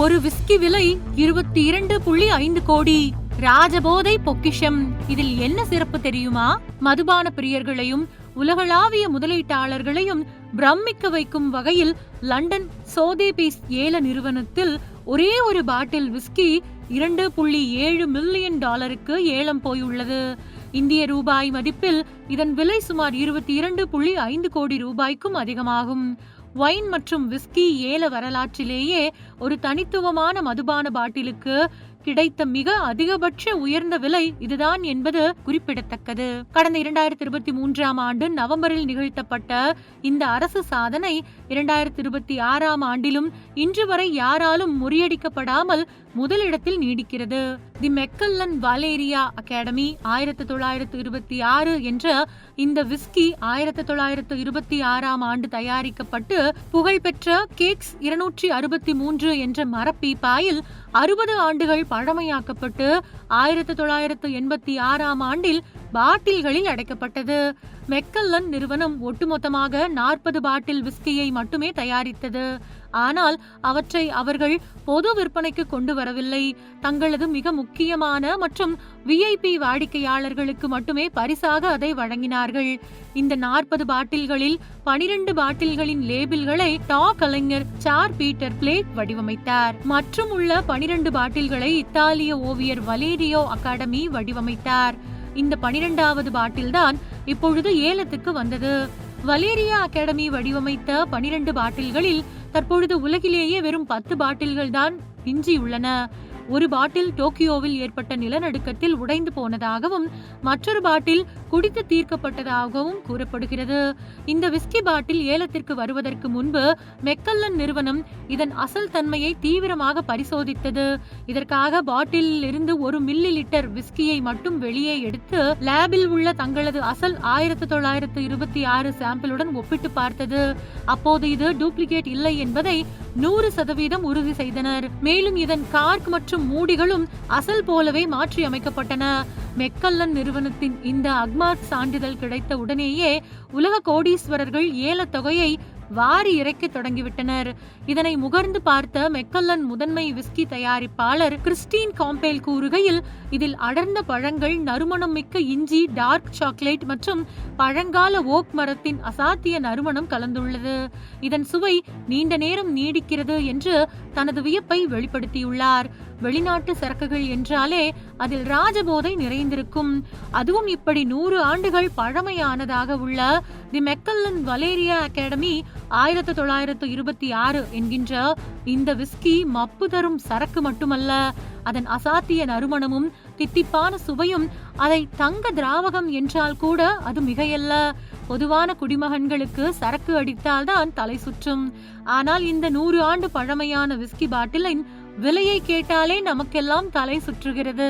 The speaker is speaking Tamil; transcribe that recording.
ஒரு விஸ்கி விலை 22.5 கோடி. ராஜபோதை பொக்கிஷம். இதில் என்ன சிறப்பு தெரியுமா? மதுபான பிரியர்களையும் உலகளாவிய முதலீட்டாளர்களையும் பிரமிக்க வைக்கும் வகையில் லண்டன் சோதேபீஸ் ஏல நிறுவனத்தில் ஒரே ஒரு பாட்டில் விஸ்கி $2.7 மில்லியன் ஏலம் போயுள்ளது. இந்திய ரூபாய் மதிப்பில் இதன் விலை சுமார் 22.5 கோடி ரூபாய்க்கும் அதிகமாகும். வைன் மற்றும் விஸ்கி ஏல வரலாற்றிலேயே ஒரு தனித்துவமான மதுபான பாட்டிலுக்கு கிடைத்த மிக அதிகபட்ச உயர்ந்த விலை இதுதான் என்பது குறிப்பிடத்தக்கது. கடந்த 2023 ஆண்டு நவம்பரில் நிகழ்த்தப்பட்ட இந்த அரசு சாதனை 2026 ஆண்டிலும் இன்று வரை யாராலும் முறியடிக்கப்படாமல் முதலிடத்தில் நீடிக்கிறது. தி மெக்கல்லன் வாலேரியா அகாடமி 1926 என்ற இந்த விஸ்கி 1926 ஆண்டு தயாரிக்கப்பட்டு புகழ்பெற்ற கேக்ஸ் 263 என்ற மரப்பீப்பாயில் 60 ஆண்டுகள் பழமையாக்கப்பட்டு 1986 ஆண்டில் பாட்டில்களில் அடைக்கப்பட்டது. மெக்கல்லன் நிறுவனம் ஒட்டுமொத்தமாக 40 பாட்டில் விஸ்கியை மட்டுமே தயாரித்தது. ஆனால் அவற்றை அவர்கள் பொது விற்பனைக்கு கொண்டு வரவில்லை. தங்களது மிக முக்கியமான மற்றும் விஐபி வாடிக்கையாளர்களுக்கு மட்டுமே பரிசாக அதை வழங்கினார்கள். இந்த 40 பாட்டில்களில் 12 பாட்டில்களின் லேபிள்களை டாப் கலைஞர் சார் பீட்டர் பிளேக் வடிவமைத்தார். மற்றும் உள்ள 12 பாட்டில்களை இத்தாலிய ஓவியர் வலேரியோ அகாடமி வடிவமைத்தார். இந்த 12வது பாட்டில் தான் இப்பொழுது ஏலத்துக்கு வந்தது. வலேரியா அகாடமி வடிவமைத்த 12 பாட்டில்களில் தற்பொழுது உலகிலேயே வெறும் 10 பாட்டில்கள் தான் எஞ்சியுள்ளன. ஒரு பாட்டில் டோக்கியோவில் ஏற்பட்ட நிலநடுக்கத்தில் உடைந்து போனதாகவும் மற்றொரு பாட்டில் குடித்து தீர்க்கப்பட்டதாகவும் கூறப்படுகிறது. இந்த விஸ்கி பாட்டில் ஏலத்திற்கு வருவதற்கு முன்பு மெக்கல்லன் நிறுவனம் இதன் அசல் தன்மையை தீவிரமாக பரிசோதித்தது. இதற்காக பாட்டிலில் இருந்து 1 மில்லி லிட்டர் விஸ்கியை மட்டும் வெளியே எடுத்து லேபில் உள்ள தங்களது அசல் 1926 சாம்பிளுடன் ஒப்பிட்டு பார்த்தது. அப்போது இது டூப்ளிகேட் இல்லை என்பதை 100% உறுதி செய்தனர். மேலும் இதன் கார்க் மற்றும் மூடிகளும் அசல் போலவே மாற்றி அமைக்கப்பட்டன. மெக்கல்லன் நிறுவனத்தின் இந்த அக்மார்க் சான்றிதழ் கிடைத்த உடனேயே உலக கோடீஸ்வரர்கள் ஏலத் தொகையை வாரி இறைக்க தொடங்கிவிட்டனர். இதனை முகர்ந்து பார்த்த மெக்கல்லன் முதன்மை விஸ்கி தயாரிப்பாளர் கிறிஸ்டின் காம்பேல் கூறுகையில், இதில் அடர்ந்த பழங்கள், நறுமணம் மிக்க இஞ்சி, டார்க் சாக்லேட் மற்றும் பழங்கால ஓக் மரத்தின் அசாத்திய நறுமணம் கலந்துள்ளது. இதன் சுவை நீண்ட நேரம் நீடிக்கிறது என்று தனது வியப்பை வெளிப்படுத்தியுள்ளார். வெளிநாட்டு சரக்குகள் என்றாலே அதில் ராஜபோதை நிறைந்திருக்கும். அதுவும் இப்படி 100 ஆண்டுகள் பழமையானதாக உள்ள தி மெக்கல்லன் வலேரியா அகாடமி 1926 என்கின்ற இந்த விஸ்கி மப்பு தரும் சரக்கு மட்டுமல்ல, அதன் அசாத்திய நறுமணமும் தித்திப்பான சுவையும் அதை தங்க திராவகம் என்றால் கூட அது மிகையல்ல. பொதுவான குடிமகன்களுக்கு சரக்கு அடித்தால்தான் தலை சுற்றும். ஆனால் இந்த 100 ஆண்டு பழமையான விஸ்கி பாட்டிலின் விலையை கேட்டாலே நமக்கெல்லாம் தலை சுற்றுகிறது.